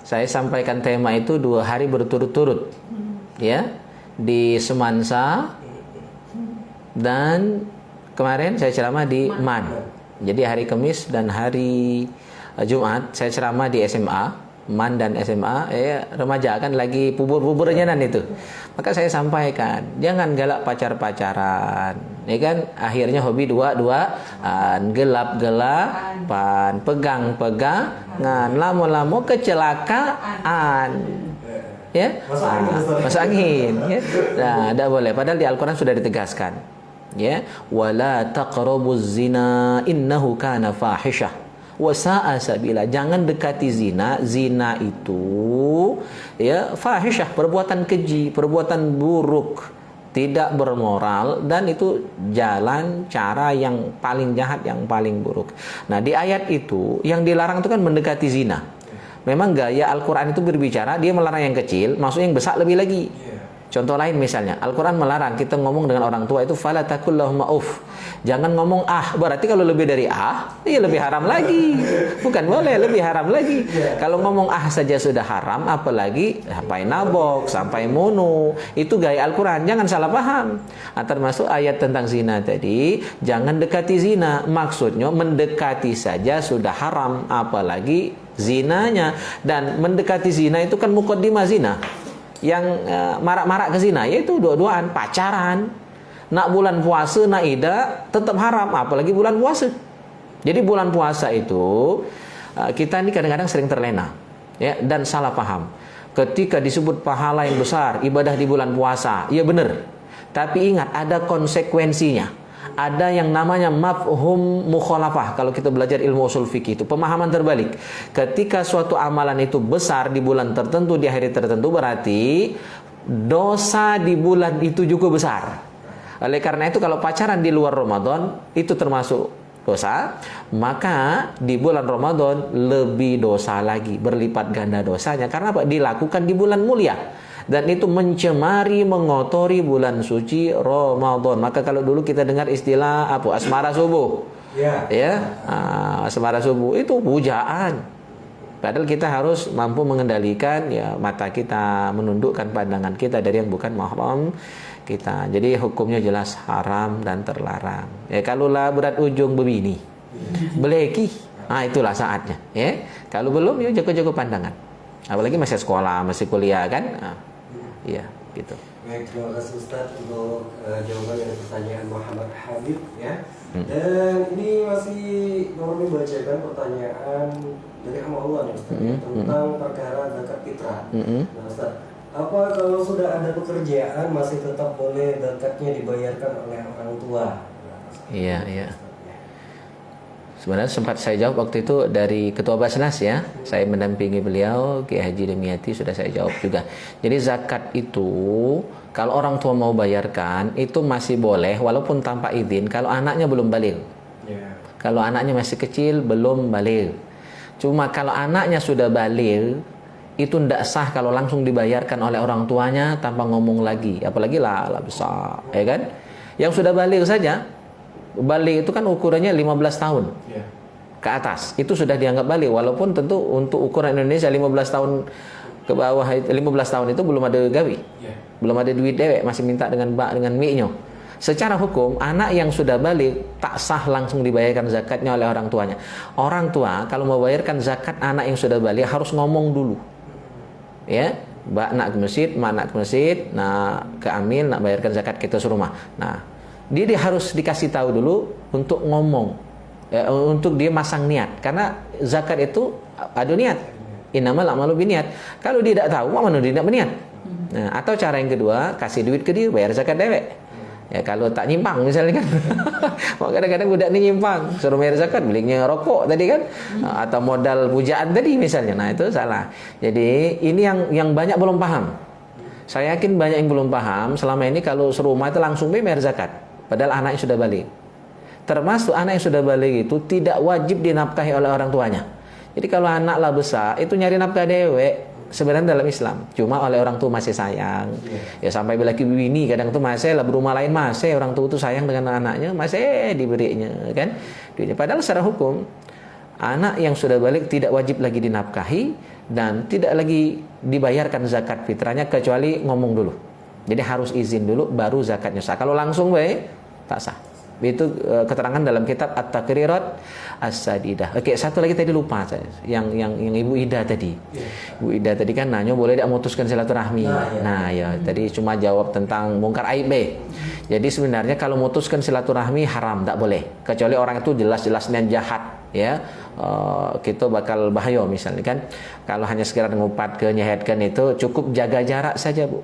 saya sampaikan tema itu 2 hari berturut-turut, ya, di Semansa, dan kemarin saya ceramah di MAN. Jadi hari Kamis dan hari Jumat saya ceramah di SMA, MAN dan SMA, remaja kan lagi pubur-puburnya itu. Maka saya sampaikan, jangan galak pacar-pacaran, ya kan? Akhirnya hobi dua-duaan, gelap-gelapan, pegang-pegangan, lama-lama kecelakaan, ya, masuk angin, ya. Nah, tidak boleh. Padahal di Al-Quran sudah ditegaskan, Ya, wala taqrabuz zina innahu kana fahisyah wa sa'a sabila. Jangan dekati zina. Zina itu ya fahisyah, perbuatan keji, perbuatan buruk, tidak bermoral, dan itu jalan cara yang paling jahat, yang paling buruk. Nah, di ayat itu yang dilarang itu kan mendekati zina. Memang gaya Al-Quran itu berbicara, dia melarang yang kecil, maksudnya yang besar lebih lagi. Contoh lain misalnya, Al-Quran melarang kita ngomong dengan orang tua itu fala taqul lahum uff. Jangan ngomong ah, berarti kalau lebih dari ah, ya lebih haram lagi. Bukan boleh, lebih haram lagi. Kalau ngomong ah saja sudah haram, apalagi sampai nabok, sampai mono. Itu gaya Al-Quran, jangan salah paham. Termasuk ayat tentang zina tadi, jangan dekati zina. Maksudnya mendekati saja sudah haram, apalagi zinanya. Dan mendekati zina itu kan muqaddimah zina. Yang marak-marak ke zina yaitu dua-duaan pacaran. Nak bulan puasa, nak ida tetap haram, apalagi bulan puasa. Jadi bulan puasa itu kita ini kadang-kadang sering terlena ya, dan salah paham. Ketika disebut pahala yang besar ibadah di bulan puasa, ya benar. Tapi ingat ada konsekuensinya. Ada yang namanya mafhum mukhalafah. Kalau kita belajar ilmu usul fikih itu pemahaman terbalik. Ketika suatu amalan itu besar di bulan tertentu, di hari tertentu, berarti dosa di bulan itu juga besar. Oleh karena itu kalau pacaran di luar Ramadan itu termasuk dosa, maka di bulan Ramadan lebih dosa lagi, berlipat ganda dosanya. Karena apa? Dilakukan di bulan mulia. Dan itu mencemari, mengotori bulan suci Ramadan. Maka kalau dulu kita dengar istilah apa? Asmara subuh. Asmara subuh itu pujaan. Padahal kita harus mampu mengendalikan ya mata kita, menundukkan pandangan kita dari yang bukan mahram kita. Jadi hukumnya jelas haram dan terlarang. Ya kalau lah berat ujung berbini, beleki, itulah saatnya. Ya kalau belum ya jaga-jaga pandangan. Apalagi masih sekolah, masih kuliah kan. Iya, gitu. Baik, terima kasih Ustadz untuk jawaban dari pertanyaan Muhammad Habib ya. Dan ini masih kami bacakan pertanyaan dari hamba Allah nih Ustadz tentang perkara zakat fitrah. Nah Ustadz, apa kalau sudah ada pekerjaan masih tetap boleh zakatnya dibayarkan oleh orang tua? Iya. Sebenarnya sempat saya jawab waktu itu dari Ketua Basnas ya. Saya mendampingi beliau, Kiai Haji Demiati, sudah saya jawab juga. Jadi zakat itu kalau orang tua mau bayarkan itu masih boleh walaupun tanpa izin kalau anaknya belum baligh. Kalau anaknya masih kecil belum baligh. Cuma kalau anaknya sudah baligh itu tidak sah kalau langsung dibayarkan oleh orang tuanya tanpa ngomong lagi. Apalagi lah besar, ya kan? Yang sudah baligh saja. Baligh itu kan ukurannya 15 tahun ke atas. Itu sudah dianggap baligh. Walaupun tentu untuk ukuran Indonesia 15 tahun ke bawah, 15 tahun itu belum ada gawi. Belum ada duit dewek, masih minta dengan bak dengan mie-nya. Secara hukum, anak yang sudah baligh tak sah langsung dibayarkan zakatnya oleh orang tuanya. Orang tua kalau mau bayarkan zakat anak yang sudah baligh harus ngomong dulu. Ya, mbak nak ke masjid, mak nak ke masjid, nak ke amil, nak bayarkan zakat kita serumah. Nah, dia harus dikasih tahu dulu untuk ngomong, untuk dia masang niat. Karena zakat itu ada niat. Innamal a'malu binniyat. Kalau dia tidak tahu, mana dia tidak berniat. Nah, atau cara yang kedua, kasih duit ke dia, bayar zakat dewek. Ya kalau tak nyimpang misalnya kan. Kadang-kadang budak ni nyimpang, suruh bayar zakat, belinya rokok tadi kan, atau modal pujaan tadi misalnya. Nah, itu salah. Jadi ini yang banyak belum paham. Saya yakin banyak yang belum paham. Selama ini kalau serumah itu langsung bayar zakat. Padahal anaknya sudah baligh. Termasuk anak yang sudah baligh itu tidak wajib dinafkahi oleh orang tuanya. Jadi kalau anak lah besar itu nyari nafkah dewek sebenarnya dalam Islam. Cuma oleh orang tua masih sayang. Ya sampai bila bini kadang tuh masih lah berumah lain masih orang tua itu sayang dengan anaknya masih diberinya kan. Padahal secara hukum anak yang sudah baligh tidak wajib lagi dinafkahi dan tidak lagi dibayarkan zakat fitrahnya kecuali ngomong dulu. Jadi harus izin dulu baru zakatnya sah. Kalau langsung tak sah. Itu keterangan dalam kitab At-Taqrirat As-Sadidah. Oke, satu lagi tadi lupa saya. Yang Ibu Ida tadi. Ibu Ida tadi kan nanya boleh tidak memutuskan silaturahmi. Nah, ya tadi cuma jawab tentang mungkar aib. Jadi sebenarnya kalau memutuskan silaturahmi haram, tak boleh. Kecuali orang itu jelas-jelas niat jahat, ya. Kita bakal bahaya misalnya kan. Kalau hanya sekedar ngupat ke nyehetkan itu cukup jaga jarak saja, Bu.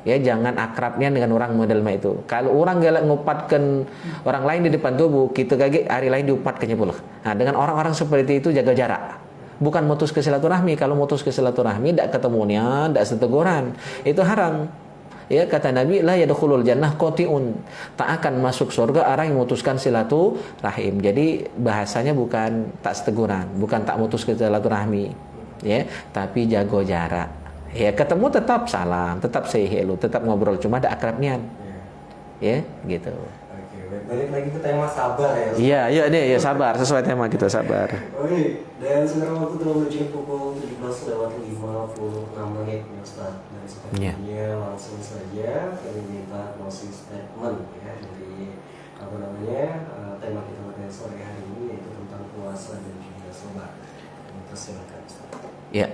Ya, jangan akrabnya dengan orang model itu. Kalau orang galak ngupatkan orang lain di depan tubuh, kita kaget hari lain diupatkannya pula. Nah, dengan orang-orang seperti itu jaga jarak. Bukan mutus ke silaturahmi. Kalau mutus ke silaturahmi, tidak ketemunya, tidak seteguran, itu haram. Ya, kata Nabi, la yadkhulul jannah qati'un. Tak akan masuk surga orang yang memutuskan silaturahim. Jadi bahasanya bukan tak seteguran, bukan tak mutus ke silaturahmi. Ya, tapi jago jarak. Ya, ketemu tetap salam, tetap say hello, tetap ngobrol, cuma ada akrabnya. Ya, gitu. Oke, balik lagi ke tema sabar ya. Iya, iya deh, ya sabar, sesuai tema kita sabar. Oke, dan sekarang waktu telah menuju pukul 17:56 menit ya Ustaz. Dan sepertinya langsung saja kami minta closing statement ya dari tema kita pada sore hari ini, yaitu tentang puasa dan juga sabar. Silakan Ustaz. Ya.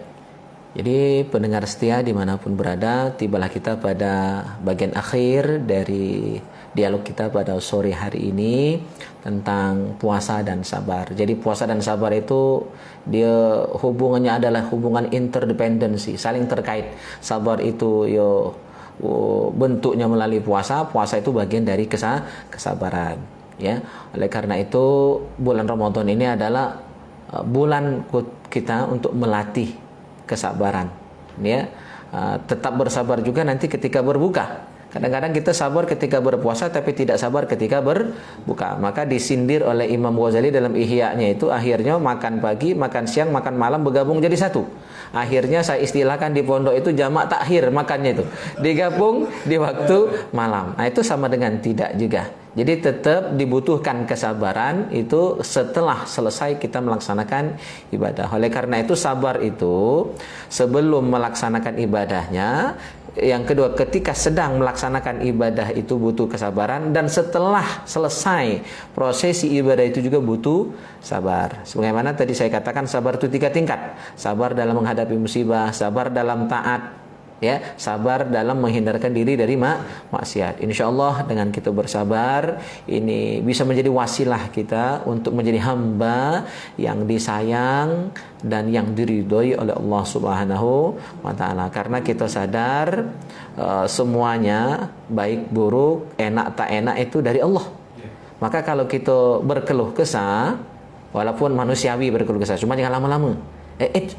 Jadi pendengar setia dimanapun berada, tibalah kita pada bagian akhir dari dialog kita pada sore hari ini tentang puasa dan sabar. Jadi puasa dan sabar itu dia hubungannya adalah hubungan interdependensi, saling terkait. Sabar itu bentuknya melalui puasa, puasa itu bagian dari kesabaran. Ya, oleh karena itu bulan Ramadan ini adalah bulan kita untuk melatih kesabaran, ya. Tetap bersabar juga nanti ketika berbuka. Kadang-kadang kita sabar ketika berpuasa tapi tidak sabar ketika berbuka. Maka disindir oleh Imam Ghazali dalam Ihya-nya itu, akhirnya makan pagi, makan siang, makan malam bergabung jadi satu. Akhirnya saya istilahkan di pondok itu jamak takhir makannya itu. Digabung di waktu malam. Nah, itu sama dengan tidak juga. Jadi tetap dibutuhkan kesabaran itu setelah selesai kita melaksanakan ibadah. Oleh karena itu sabar itu sebelum melaksanakan ibadahnya. Yang kedua, ketika sedang melaksanakan ibadah itu butuh kesabaran, dan setelah selesai prosesi ibadah itu juga butuh sabar. Sebagaimana tadi saya katakan, sabar itu 3 tingkat. Sabar dalam menghadapi musibah, sabar dalam taat, ya, sabar dalam menghindarkan diri dari maksiat. Insyaallah dengan kita bersabar ini bisa menjadi wasilah kita untuk menjadi hamba yang disayang dan yang diridhoi oleh Allah Subhanahu wa taala. Karena kita sadar semuanya baik buruk, enak tak enak itu dari Allah. Maka kalau kita berkeluh kesah, walaupun manusiawi berkeluh kesah, cuma jangan lama-lama.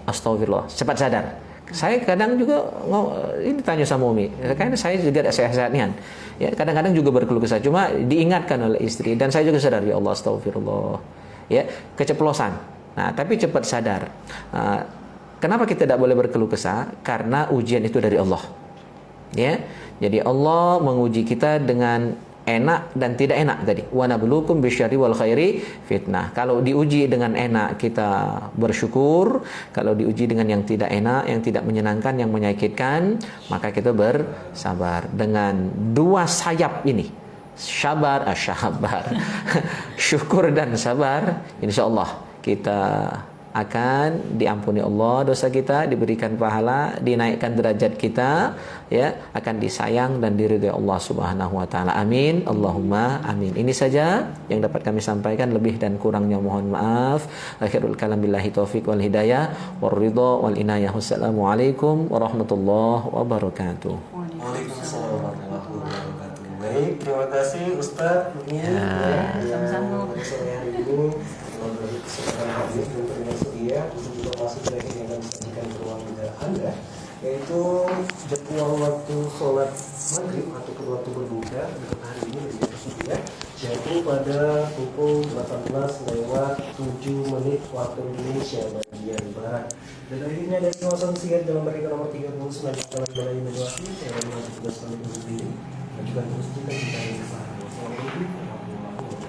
Astagfirullah, cepat sadar. Saya kadang juga ini tanya sama Umi, karena saya juga ada sehat-sehatnya. Ya, kadang-kadang juga berkeluh kesah, cuma diingatkan oleh istri, dan saya juga sadar, ya Allah, astagfirullah. Ya, keceplosan. Nah, tapi cepat sadar. Kenapa kita tidak boleh berkeluh kesah? Karena ujian itu dari Allah. Ya. Jadi Allah menguji kita dengan enak dan tidak enak tadi. Wa nabluukum bisyarri wal khairi fitnah. Kalau diuji dengan enak kita bersyukur, kalau diuji dengan yang tidak enak, yang tidak menyenangkan, yang menyakitkan, maka kita bersabar. Dengan 2 sayap ini, sabar, syukur dan sabar, insyaallah kita akan diampuni Allah dosa kita, diberikan pahala, dinaikkan derajat kita, ya, akan disayang dan diridhai Allah Subhanahu wa taala. Amin. Allahumma amin. Ini saja yang dapat kami sampaikan, lebih dan kurangnya mohon maaf. Akhirul kalam billahi taufik wal hidayah war ridha wal inayah. Wassalamualaikum warahmatullahi wabarakatuh. Waalaikumsalam warahmatullahi wabarakatuh. Baik, terima kasih Ustaz. Sama-sama. Sore hari ini berbagi kesempatan hadir dan terima sedia untuk juga masuk lagi yang akan disajikan ke ruang dengar Anda, yaitu jadwal waktu sholat maghrib atau waktu berbuka untuk hari ini lebih tersedia jatuh pada pukul 18:07 waktu Indonesia bagian barat. Dan akhirnya dari kawasan Sigat dalam mereka nomor 39 Jalan Balai Medwasi, saya ingin tugas kami untuk diri dan juga terus kita yang bersama. Wassalamualaikum warahmatullahi wabarakatuh.